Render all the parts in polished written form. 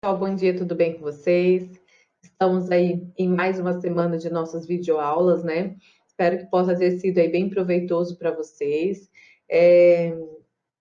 Pessoal, bom dia, tudo bem com vocês? Estamos aí em mais uma semana de nossas videoaulas, né? Espero que possa ter sido aí bem proveitoso para vocês. É,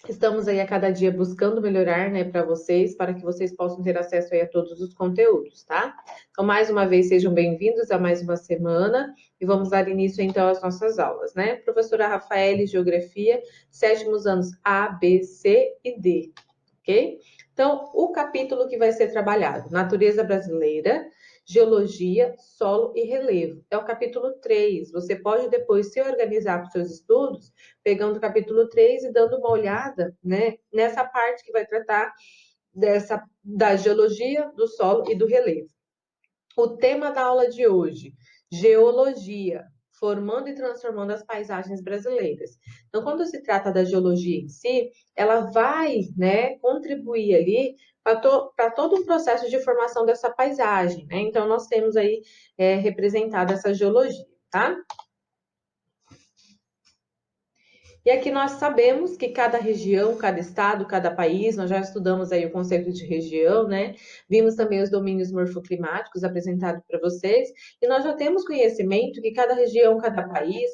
Estamos aí a cada dia buscando melhorar, né, para vocês, para que vocês possam ter acesso aí a todos os conteúdos, tá? Então, mais uma vez, sejam bem-vindos a mais uma semana e vamos dar início então às nossas aulas, né? Professora Rafaele, Geografia, sétimos anos A, B, C e D, ok? Então, o capítulo que vai ser trabalhado, Natureza Brasileira, Geologia, Solo e Relevo. É o capítulo 3. Você pode depois se organizar para os seus estudos, pegando o capítulo 3 e dando uma olhada, né, nessa parte que vai tratar da geologia, do solo e do relevo. O tema da aula de hoje, geologia, formando e transformando as paisagens brasileiras. Então, quando se trata da geologia em si, ela vai, né, contribuir ali para todo um processo de formação dessa paisagem, né? Então, nós temos aí representada essa geologia, tá? E aqui nós sabemos que cada região, cada estado, cada país, nós já estudamos aí o conceito de região, né? Vimos também os domínios morfoclimáticos apresentados para vocês, e nós já temos conhecimento que cada região, cada país,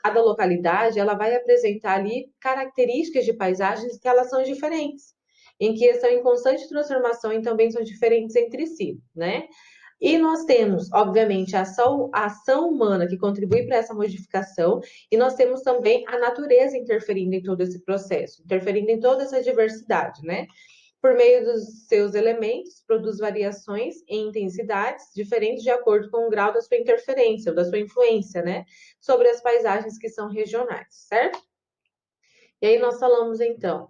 cada localidade, ela vai apresentar ali características de paisagens que elas são diferentes, em que estão em constante transformação e também são diferentes entre si, né? E nós temos, obviamente, a ação humana que contribui para essa modificação, e nós temos também a natureza interferindo em todo esse processo, interferindo em toda essa diversidade, né? Por meio dos seus elementos, produz variações em intensidades diferentes de acordo com o grau da sua interferência ou da sua influência, né? Sobre as paisagens que são regionais, certo? E aí nós falamos então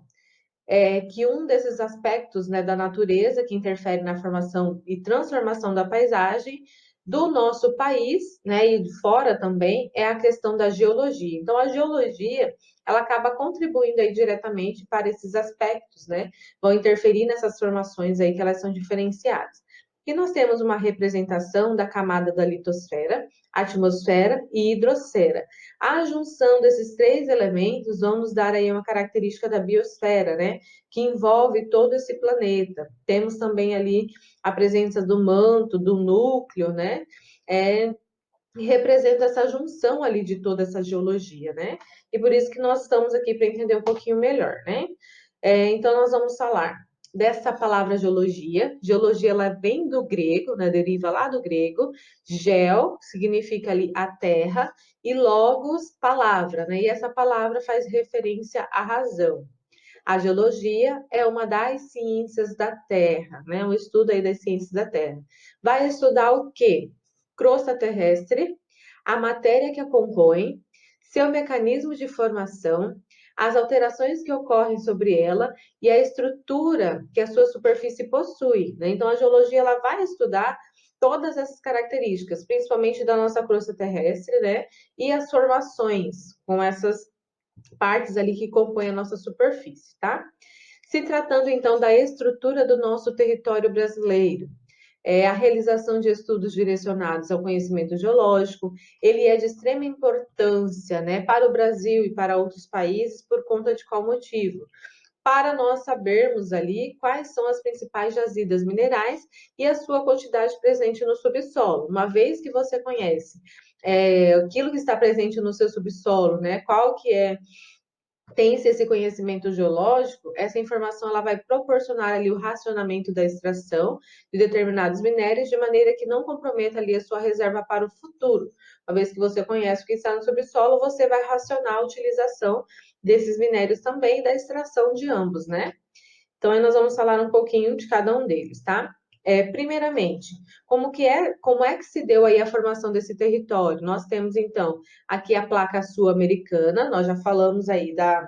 que um desses aspectos, né, da natureza que interfere na formação e transformação da paisagem do nosso país, né, e de fora também, é a questão da geologia. Então, a geologia, ela acaba contribuindo aí diretamente para esses aspectos, né, vão interferir nessas formações aí que elas são diferenciadas. E nós temos uma representação da camada da litosfera, atmosfera e hidrosfera. A junção desses três elementos vão nos dar aí uma característica da biosfera, né? Que envolve todo esse planeta. Temos também ali a presença do manto, do núcleo, né? Que representa essa junção ali de toda essa geologia, né? E por isso que nós estamos aqui para entender um pouquinho melhor, né? Então, nós vamos falar dessa palavra geologia. Geologia, ela vem do grego, né? Deriva lá do grego. Geo significa ali a terra e logos, palavra, né? E essa palavra faz referência à razão. A geologia é uma das ciências da Terra, né? Um estudo aí das ciências da Terra. Vai estudar o quê? Crosta terrestre, a matéria que a compõe, seu mecanismo de formação, as alterações que ocorrem sobre ela e a estrutura que a sua superfície possui, né? Então, a geologia ela vai estudar todas essas características, principalmente da nossa crosta terrestre, né? E as formações com essas partes ali que compõem a nossa superfície, tá? Se tratando então da estrutura do nosso território brasileiro, a realização de estudos direcionados ao conhecimento geológico, ele é de extrema importância, né, para o Brasil e para outros países, por conta de qual motivo? Para nós sabermos ali quais são as principais jazidas minerais e a sua quantidade presente no subsolo. Uma vez que você conhece aquilo que está presente no seu subsolo, né, qual que é tem-se esse conhecimento geológico, essa informação ela vai proporcionar ali o racionamento da extração de determinados minérios de maneira que não comprometa ali a sua reserva para o futuro. Uma vez que você conhece o que está no subsolo, você vai racionar a utilização desses minérios também e da extração de ambos, né? Então, aí nós vamos falar um pouquinho de cada um deles, tá? Primeiramente, como é que se deu aí a formação desse território? Nós temos, então, aqui a placa sul-americana, nós já falamos aí da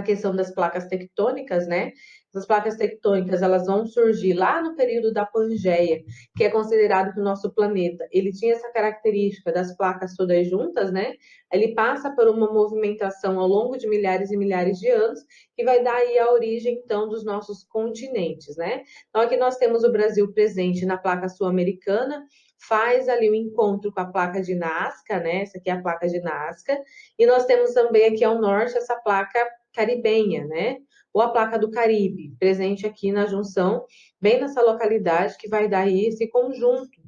questão das placas tectônicas, né? As placas tectônicas, elas vão surgir lá no período da Pangeia, que é considerado que o nosso planeta, ele tinha essa característica das placas todas juntas, né? Ele passa por uma movimentação ao longo de milhares e milhares de anos, que vai dar aí a origem, então, dos nossos continentes, né? Então, aqui nós temos o Brasil presente na placa sul-americana, faz ali o encontro com a placa de Nazca, né? Essa aqui é a placa de Nazca, e nós temos também aqui ao norte essa placa caribenha, né? Ou a placa do Caribe, presente aqui na junção, bem nessa localidade que vai dar aí esse conjunto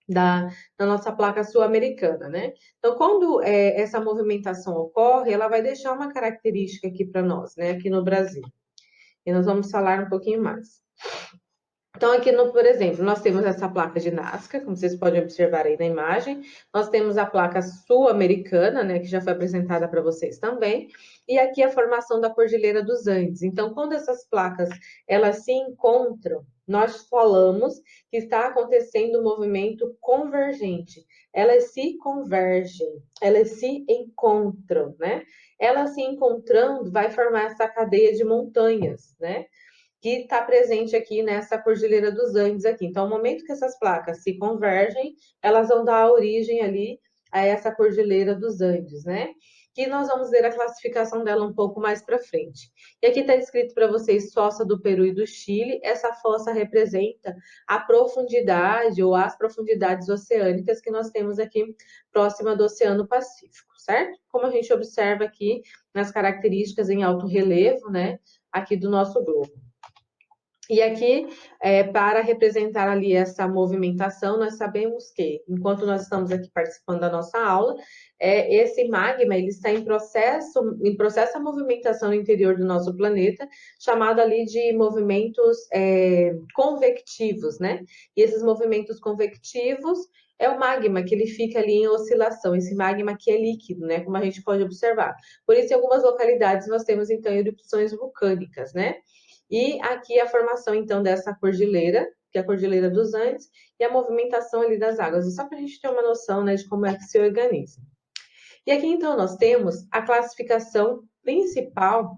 da nossa placa sul-americana, né? Então, quando essa movimentação ocorre, ela vai deixar uma característica aqui para nós, né? Aqui no Brasil. E nós vamos falar um pouquinho mais. Então, aqui, por exemplo, nós temos essa placa de Nazca, como vocês podem observar aí na imagem. Nós temos a placa sul-americana, né, que já foi apresentada para vocês também. E aqui a formação da Cordilheira dos Andes. Então, quando essas placas, elas se encontram, nós falamos que está acontecendo um movimento convergente. Elas se convergem, elas se encontram, né? Elas se encontrando, vai formar essa cadeia de montanhas, né? Que está presente aqui nessa Cordilheira dos Andes aqui. Então, no momento que essas placas se convergem, elas vão dar origem ali a essa Cordilheira dos Andes, né? Que nós vamos ver a classificação dela um pouco mais para frente. E aqui está escrito para vocês fossa do Peru e do Chile. Essa fossa representa a profundidade ou as profundidades oceânicas que nós temos aqui próxima do Oceano Pacífico, certo? Como a gente observa aqui nas características em alto relevo, né? Aqui do nosso globo. E aqui, para representar ali essa movimentação, nós sabemos que, enquanto nós estamos aqui participando da nossa aula, esse magma ele está em processo a movimentação no interior do nosso planeta, chamado ali de movimentos convectivos, né? E esses movimentos convectivos é o magma que ele fica ali em oscilação, esse magma que é líquido, né? Como a gente pode observar. Por isso, em algumas localidades, nós temos, então, erupções vulcânicas, né? E aqui a formação, então, dessa cordilheira, que é a Cordilheira dos Andes, e a movimentação ali das águas. E só para a gente ter uma noção, né, de como é que se organiza. E aqui, então, nós temos a classificação principal,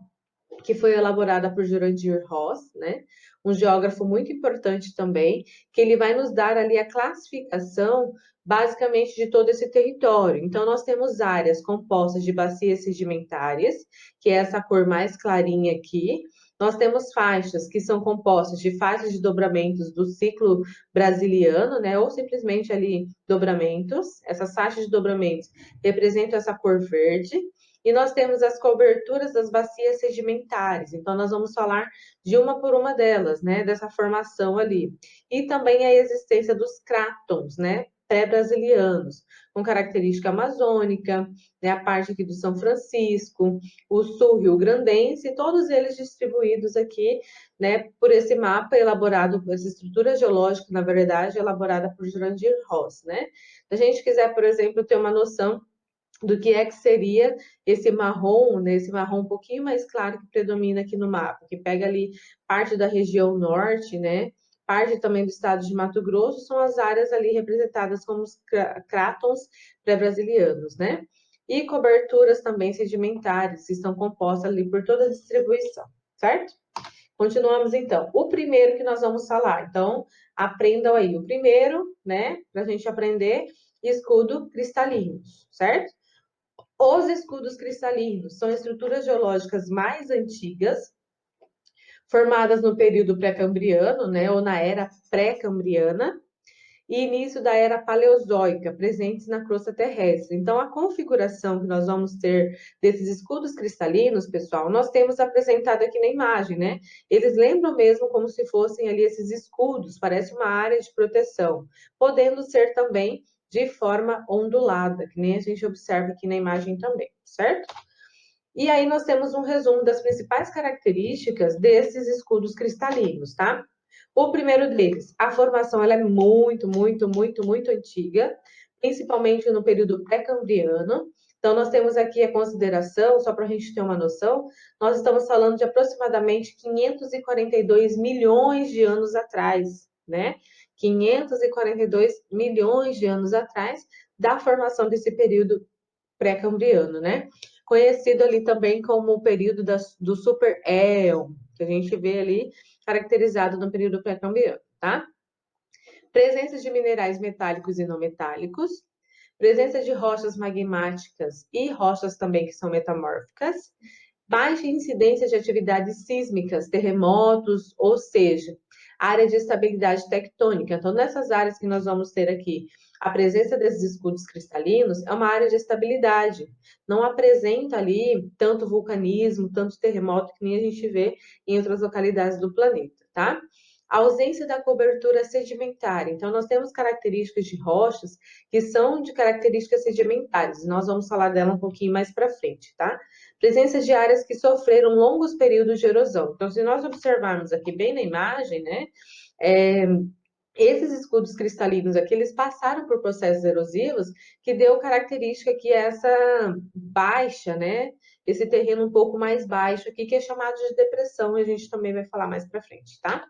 que foi elaborada por Jurandir Ross, né, um geógrafo muito importante também, que ele vai nos dar ali a classificação, basicamente, de todo esse território. Então, nós temos áreas compostas de bacias sedimentares, que é essa cor mais clarinha aqui. Nós temos faixas que são compostas de faixas de dobramentos do ciclo brasiliano, né, ou simplesmente ali dobramentos. Essas faixas de dobramentos representam essa cor verde. E nós temos as coberturas das bacias sedimentares. Então, nós vamos falar de uma por uma delas, né, dessa formação ali. E também a existência dos crátons, né, pré-brasilianos, com característica amazônica, né, a parte aqui do São Francisco, o sul rio-grandense, todos eles distribuídos aqui, né, por esse mapa elaborado, essa estrutura geológica, na verdade, elaborada por Jurandir Ross, né. Se a gente quiser, por exemplo, ter uma noção do que seria esse marrom, né, esse marrom um pouquinho mais claro que predomina aqui no mapa, que pega ali parte da região norte, né, parte também do estado de Mato Grosso, são as áreas ali representadas como os crátons pré-brasilianos, né, e coberturas também sedimentares, que estão compostas ali por toda a distribuição, certo? Continuamos então. O primeiro que nós vamos falar, então, aprendam aí. O primeiro, né, para a gente aprender, escudo cristalino, certo? Os escudos cristalinos são estruturas geológicas mais antigas, formadas no período pré-cambriano, né, ou na era pré-cambriana, e início da era paleozoica, presentes na crosta terrestre. Então, a configuração que nós vamos ter desses escudos cristalinos, pessoal, nós temos apresentado aqui na imagem, né? Eles lembram mesmo como se fossem ali esses escudos, parece uma área de proteção, podendo ser também de forma ondulada, que nem a gente observa aqui na imagem também, certo? E aí nós temos um resumo das principais características desses escudos cristalinos, tá? O primeiro deles, a formação ela é muito antiga, principalmente no período pré-cambriano. Então, nós temos aqui a consideração, só para a gente ter uma noção, nós estamos falando de aproximadamente 542 milhões de anos atrás, né? 542 milhões de anos atrás da formação desse período pré-cambriano, né? Conhecido ali também como o período do Super-Éon, que a gente vê ali caracterizado no período pré-cambriano, tá? Presença de minerais metálicos e não metálicos, presença de rochas magmáticas e rochas também que são metamórficas, baixa incidência de atividades sísmicas, terremotos, ou seja, área de estabilidade tectônica. Então, nessas áreas que nós vamos ter aqui, a presença desses escudos cristalinos é uma área de estabilidade. Não apresenta ali tanto vulcanismo, tanto terremoto que nem a gente vê em outras localidades do planeta, tá? A ausência da cobertura sedimentar. Então, nós temos características de rochas que são de características sedimentares. Nós vamos falar dela um pouquinho mais para frente, tá? Presença de áreas que sofreram longos períodos de erosão. Então, se nós observarmos aqui bem na imagem, né? Esses escudos cristalinos aqui, eles passaram por processos erosivos que deu característica aqui essa baixa, né? Esse terreno um pouco mais baixo aqui, que é chamado de depressão, e a gente também vai falar mais para frente, tá?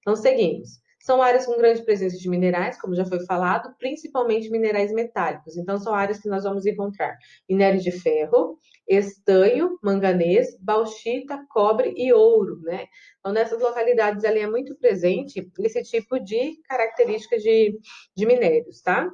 Então, seguimos. São áreas com grande presença de minerais, como já foi falado, principalmente minerais metálicos. Então, são áreas que nós vamos encontrar minério de ferro, estanho, manganês, bauxita, cobre e ouro, né? Então, nessas localidades ali é muito presente esse tipo de característica de minérios, tá?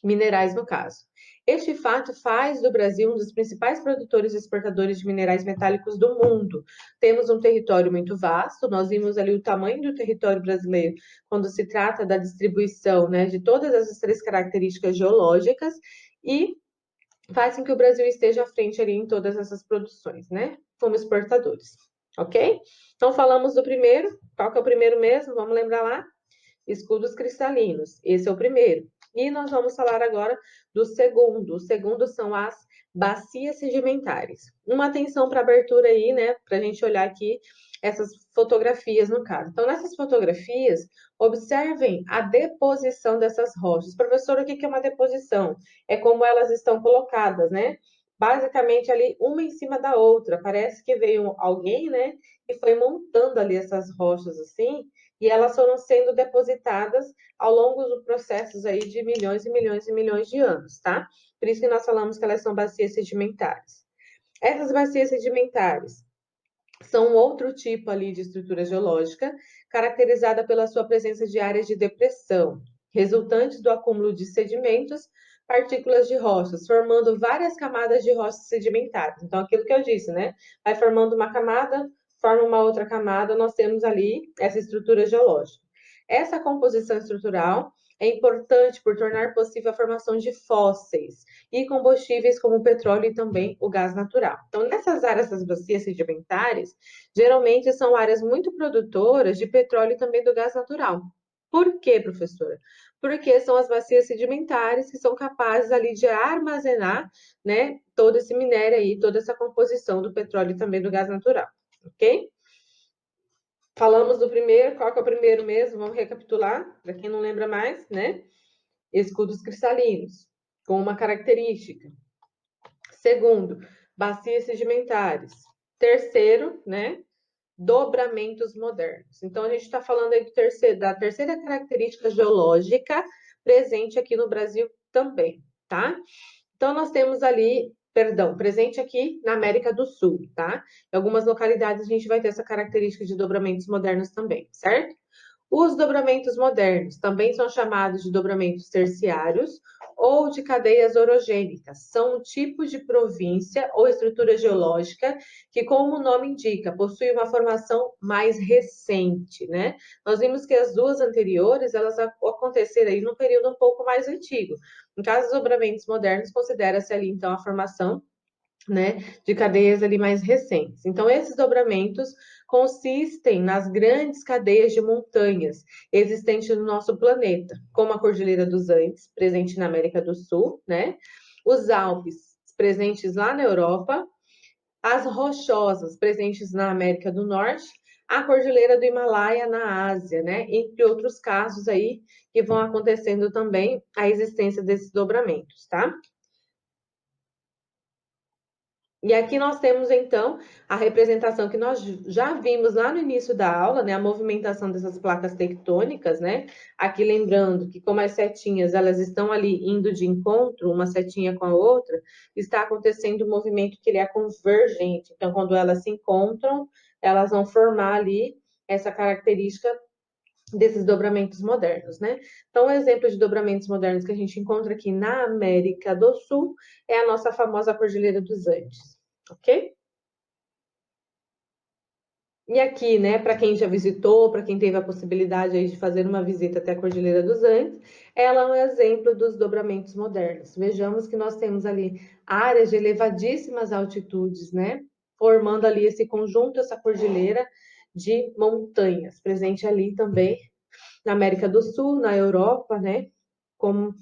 Minerais, no caso. Este fato faz do Brasil um dos principais produtores e exportadores de minerais metálicos do mundo. Temos um território muito vasto, nós vimos ali o tamanho do território brasileiro quando se trata da distribuição, né, de todas essas três características geológicas e faz com que o Brasil esteja à frente ali em todas essas produções, né, como exportadores, ok? Então, falamos do primeiro. Qual que é o primeiro mesmo? Vamos lembrar lá? Escudos cristalinos. Esse é o primeiro. E nós vamos falar agora do segundo. O segundo são as bacias sedimentares. Uma atenção para a abertura aí, né? Para a gente olhar aqui essas fotografias no caso. Então, nessas fotografias, observem a deposição dessas rochas. Professor, o que é uma deposição? É como elas estão colocadas, né? Basicamente ali, uma em cima da outra. Parece que veio alguém, né? E foi montando ali essas rochas assim, e elas foram sendo depositadas ao longo dos processos aí de milhões e milhões e milhões de anos, tá? Por isso que nós falamos que elas são bacias sedimentares. Essas bacias sedimentares são outro tipo ali de estrutura geológica, caracterizada pela sua presença de áreas de depressão, resultantes do acúmulo de sedimentos, partículas de rochas, formando várias camadas de rochas sedimentares. Então, aquilo que eu disse, né? Vai formando uma camada, forma uma outra camada, nós temos ali essa estrutura geológica. Essa composição estrutural é importante por tornar possível a formação de fósseis e combustíveis como o petróleo e também o gás natural. Então, nessas áreas das bacias sedimentares, geralmente são áreas muito produtoras de petróleo e também do gás natural. Por quê, professora? Porque são as bacias sedimentares que são capazes ali de armazenar, né, todo esse minério aí, toda essa composição do petróleo e também do gás natural, ok? Falamos do primeiro, qual que é o primeiro mesmo? Vamos recapitular, para quem não lembra mais, né? Escudos cristalinos, com uma característica. Segundo, bacias sedimentares. Terceiro, né? Dobramentos modernos. Então, a gente está falando aí da terceira característica geológica presente aqui no Brasil também, tá? Então, nós temos ali, presente aqui na América do Sul, tá? Em algumas localidades a gente vai ter essa característica de dobramentos modernos também, certo? Os dobramentos modernos também são chamados de dobramentos terciários ou de cadeias orogênicas. São um tipo de província ou estrutura geológica que, como o nome indica, possui uma formação mais recente, né? Nós vimos que as duas anteriores, elas aconteceram aí num período um pouco mais antigo. No caso dos dobramentos modernos, considera-se ali, então, a formação, né, de cadeias ali mais recentes. Então, esses dobramentos consistem nas grandes cadeias de montanhas existentes no nosso planeta, como a Cordilheira dos Andes, presente na América do Sul, né? Os Alpes, presentes lá na Europa, as Rochosas, presentes na América do Norte, a Cordilheira do Himalaia na Ásia, né? Entre outros casos aí que vão acontecendo também a existência desses dobramentos, tá? E aqui nós temos, então, a representação que nós já vimos lá no início da aula, né? A movimentação dessas placas tectônicas, né? Aqui lembrando que como as setinhas, elas estão ali indo de encontro, uma setinha com a outra, está acontecendo um movimento que ele é convergente. Então, quando elas se encontram, elas vão formar ali essa característica desses dobramentos modernos, né? Então, um exemplo de dobramentos modernos que a gente encontra aqui na América do Sul é a nossa famosa Cordilheira dos Andes, ok? E aqui, né, para quem já visitou, para quem teve a possibilidade aí de fazer uma visita até a Cordilheira dos Andes, ela é um exemplo dos dobramentos modernos. Vejamos que nós temos ali áreas de elevadíssimas altitudes, né, formando ali esse conjunto, essa cordilheira de montanhas, presente ali também na América do Sul, na Europa, né, como,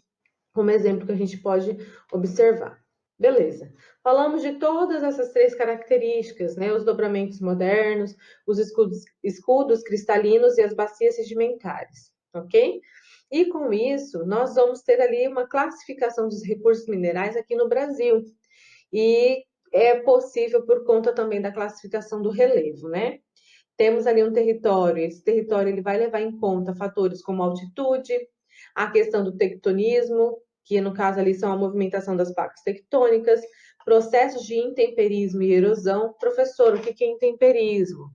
como exemplo que a gente pode observar. Beleza. Falamos de todas essas três características, né? Os dobramentos modernos, os escudos cristalinos e as bacias sedimentares, ok? E com isso, nós vamos ter ali uma classificação dos recursos minerais aqui no Brasil. E é possível por conta também da classificação do relevo, né? Temos ali um território, esse território ele vai levar em conta fatores como altitude, a questão do tectonismo, que no caso ali são a movimentação das placas tectônicas, processos de intemperismo e erosão. Professor, o que é intemperismo?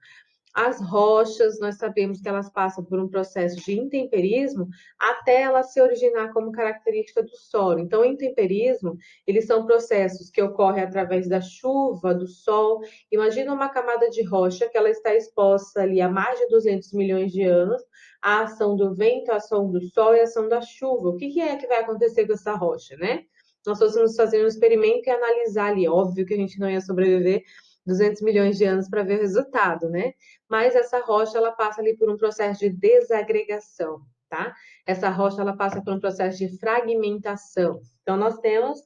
As rochas, nós sabemos que elas passam por um processo de intemperismo até ela se originar como característica do solo. Então, o intemperismo, eles são processos que ocorrem através da chuva, do sol. Imagina uma camada de rocha que ela está exposta ali há mais de 200 milhões de anos à ação do vento, à ação do sol e à ação da chuva. O que é que vai acontecer com essa rocha, né? Nós fôssemos fazer um experimento e analisar ali. Óbvio que a gente não ia sobreviver 200 milhões de anos para ver o resultado, né? Mas essa rocha ela passa ali por um processo de desagregação, tá? Essa rocha ela passa por um processo de fragmentação. Então nós temos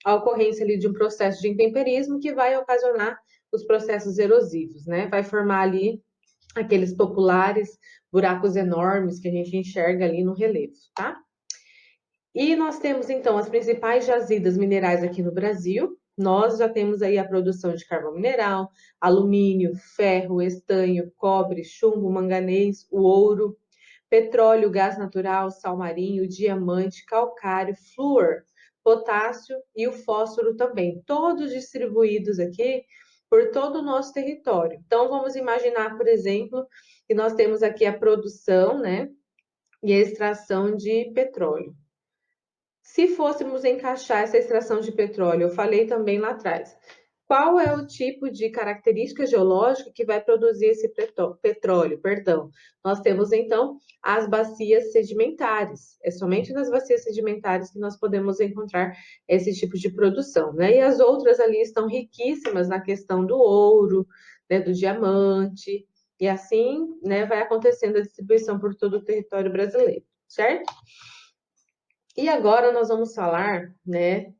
a ocorrência ali de um processo de intemperismo que vai ocasionar os processos erosivos, né? Vai formar ali aqueles populares buracos enormes que a gente enxerga ali no relevo, tá? E nós temos, então, as principais jazidas minerais aqui no Brasil. Nós já temos aí a produção de carvão mineral, alumínio, ferro, estanho, cobre, chumbo, manganês, o ouro, petróleo, gás natural, sal marinho, diamante, calcário, flúor, potássio e o fósforo também, todos distribuídos aqui por todo o nosso território. Então, vamos imaginar, por exemplo, que nós temos aqui a produção, né, e a extração de petróleo. Se fôssemos encaixar essa extração de petróleo, eu falei também lá atrás, qual é o tipo de característica geológica que vai produzir esse petróleo? Perdão. Nós temos então as bacias sedimentares. É somente nas bacias sedimentares que nós podemos encontrar esse tipo de produção, né? E as outras ali estão riquíssimas na questão do ouro, né, do diamante, e assim, né, vai acontecendo a distribuição por todo o território brasileiro, certo? E agora nós vamos falar, né?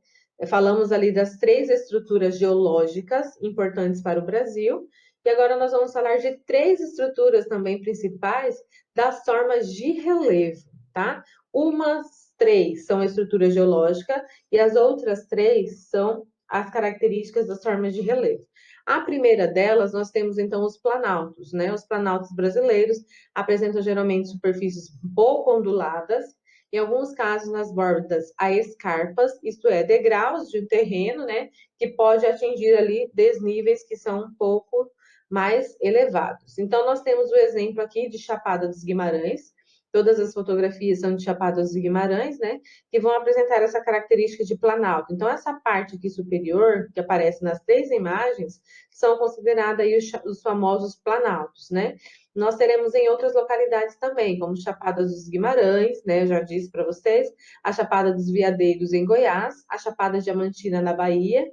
Falamos ali das três estruturas geológicas importantes para o Brasil, e agora nós vamos falar de três estruturas também principais das formas de relevo, tá? Umas três são a estrutura geológica e as outras três são as características das formas de relevo. A primeira delas, nós temos então os planaltos, né? Os planaltos brasileiros apresentam geralmente superfícies pouco onduladas, em alguns casos nas bordas há escarpas, isto é, degraus de um terreno, né, que pode atingir ali desníveis que são um pouco mais elevados. Então, nós temos o exemplo aqui de Chapada dos Guimarães, todas as fotografias são de Chapada dos Guimarães, né, que vão apresentar essa característica de planalto. Então, essa parte aqui superior, que aparece nas três imagens, são consideradas aí os famosos planaltos, né? Nós teremos em outras localidades também, como Chapada dos Guimarães, né? Eu já disse para vocês, a Chapada dos Veadeiros em Goiás, a Chapada Diamantina na Bahia,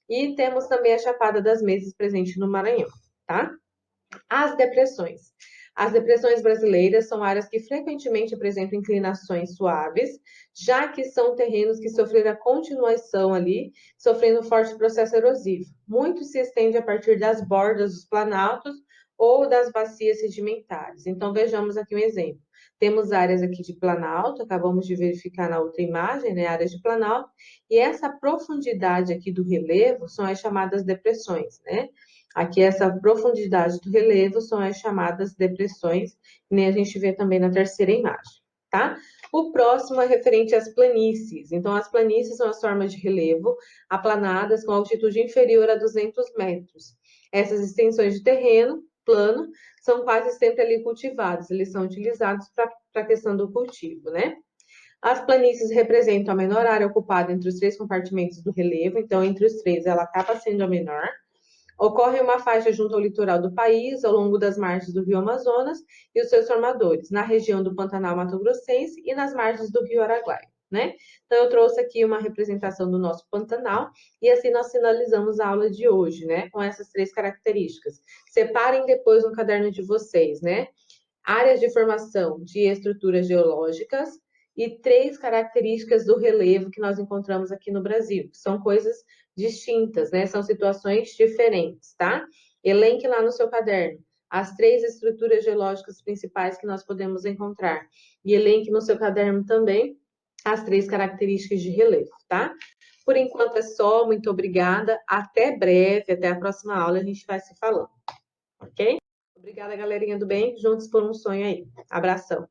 e temos também a Chapada das Mesas presente no Maranhão, tá? As depressões. As depressões brasileiras são áreas que frequentemente apresentam inclinações suaves, já que são terrenos que sofreram a continuação ali, sofrendo um forte processo erosivo. Muito se estende a partir das bordas dos planaltos ou das bacias sedimentares. Então, vejamos aqui um exemplo. Temos áreas aqui de planalto, acabamos de verificar na outra imagem, né, áreas de planalto, e essa profundidade aqui do relevo são as chamadas depressões, né? Aqui, essa profundidade do relevo são as chamadas depressões, que nem a gente vê também na terceira imagem, tá? O próximo é referente às planícies. Então, as planícies são as formas de relevo aplanadas com altitude inferior a 200 metros. Essas extensões de terreno plano são quase sempre ali cultivados, eles são utilizados para a questão do cultivo, né? As planícies representam a menor área ocupada entre os três compartimentos do relevo, então, entre os três, ela acaba sendo a menor. Ocorre uma faixa junto ao litoral do país, ao longo das margens do Rio Amazonas e os seus formadores, na região do Pantanal Mato Grossense e nas margens do Rio Araguaia, né? Então, eu trouxe aqui uma representação do nosso Pantanal e assim nós finalizamos a aula de hoje, né? Com essas 3 características. Separem depois no caderno de vocês, né? Áreas de formação de estruturas geológicas e 3 características do relevo que nós encontramos aqui no Brasil, que são coisas distintas, né? São situações diferentes, tá? Elenque lá no seu caderno as 3 estruturas geológicas principais que nós podemos encontrar. E elenque no seu caderno também as 3 características de relevo, tá? Por enquanto é só, muito obrigada. Até breve, até a próxima aula, a gente vai se falando, ok? Obrigada, galerinha do bem. Juntos por um sonho aí. Abração.